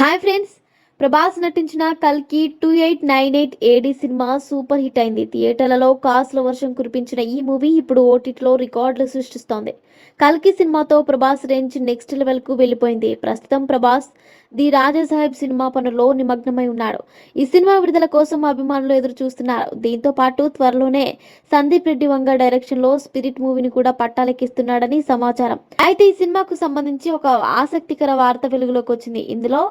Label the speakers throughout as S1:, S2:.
S1: Hi friends, Prabhas నటించిన కల్కి 2898 AD cinema super hit అయింది. థియేటర్లలో కాసుల వర్షం కురిపించిన ఈ మూవీ ఇప్పుడు ఓటీటీలో రికార్డులు సృష్టిస్తోంది. కల్కి సినిమాతో ప్రభాస్ రేంజ్ నెక్స్ట్ లెవెల్ కు వెళ్ళిపోయింది. ప్రస్తుతం Prabhas the Raja Saheb cinema పనుల్లో నిమగ్నమై ఉన్నాడు. ఈ సినిమా విడుదల కోసం అభిమానులు ఎదురు చూస్తున్నారు. దీంతో పాటు త్వరలోనే సందీప్ రెడ్డి వంగ డైరెక్షన్ లో స్పిరిట్ మూవీని కూడా పట్టాలెక్కిస్తున్నాడని సమాచారం. అయితే ఈ సినిమాకు సంబంధించి ఒక ఆసక్తికర వార్త వెలుగులోకి వచ్చింది. ఇందులో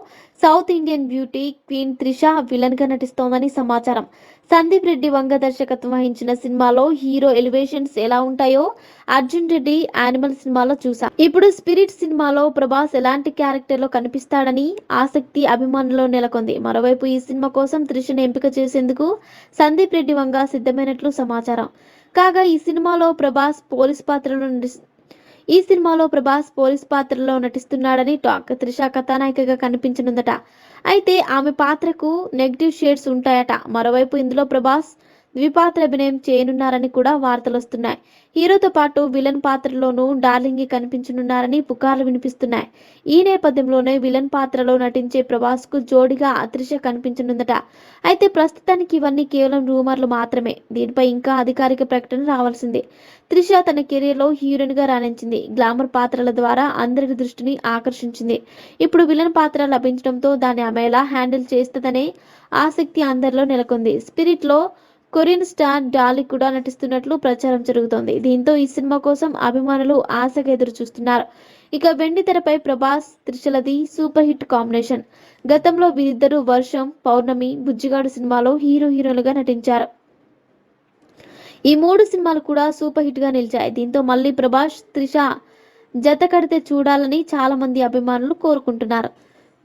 S1: south Indian beauty queen Trisha villain గా నటిస్తోందని సమాచారం. సందీప్ రెడ్డి వంగ దర్శకత్వం వహించిన సినిమాలో హీరో ఎలివేషన్స్ ఎలా ఉంటాయో అర్జున్ రెడ్డి యానిమల్ సినిమాలో చూసాం. ఇప్పుడు స్పిరిట్ సినిమాలో ప్రభాస్ ఎలాంటి క్యారెక్టర్ లో కనిపిస్తాడని ఆసక్తి అభిమానుల్లో నెలకొంది. మరోవైపు ఈ సినిమా కోసం త్రిషను ఎంపిక చేసేందుకు సందీప్ రెడ్డి వంగ సిద్ధమైనట్లు సమాచారం. కాగా ఈ సినిమాలో ప్రభాస్ పోలీస్ పాత్రలో నటిస్తున్నాడని టాక్. త్రిష కథానాయికగా కనిపించనుందట. అయితే ఆమె పాత్రకు నెగిటివ్ షేడ్స్ ఉంటాయట. మరోవైపు ఇందులో ప్రభాస్ ద్విపాత్ర అభినయం చేయనున్నారని కూడా వార్తలు వస్తున్నాయి. హీరోతో పాటు విలన్ పాత్రలోనూ డార్లింగ్ కనిపించనున్నారని పుకార్లు వినిపిస్తున్నాయి. ఈ నేపథ్యంలోనే విలన్ పాత్రలో నటించే ప్రభాస్ కు జోడిగా త్రిష కనిపించనుందట. అయితే ప్రస్తుతానికి ఇవన్నీ కేవలం రూమర్లు మాత్రమే. దీనిపై ఇంకా అధికారిక ప్రకటన రావాల్సింది. త్రిష తన కెరీర్ లో హీరోయిన్ గా రాణించింది. గ్లామర్ పాత్రల ద్వారా అందరి దృష్టిని ఆకర్షించింది. ఇప్పుడు విలన్ పాత్ర లభించడంతో దాన్ని ఆమె ఎలా హ్యాండిల్ చేస్తుందనే ఆసక్తి అందరిలో నెలకొంది. స్పిరిట్ లో కొరియన్ స్టార్ డాలీ కూడా నటిస్తున్నట్లు ప్రచారం జరుగుతోంది. దీంతో ఈ సినిమా కోసం అభిమానులు ఆశగా ఎదురు చూస్తున్నారు. ఇక వెండి తెరపై ప్రభాస్ త్రిషలది సూపర్ హిట్ కాంబినేషన్. గతంలో వీరిద్దరూ వర్షం, పౌర్ణమి, బుజ్జిగాడు సినిమాలో హీరోలుగా నటించారు. ఈ 3 సినిమాలు కూడా సూపర్ హిట్ గా నిలిచాయి. దీంతో మళ్ళీ ప్రభాస్ త్రిష జత కడితే చూడాలని చాలా మంది అభిమానులు కోరుకుంటున్నారు.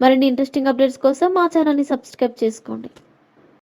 S1: మరిన్ని ఇంట్రెస్టింగ్ అప్డేట్స్ కోసం మా ఛానల్ ని సబ్స్క్రైబ్ చేసుకోండి.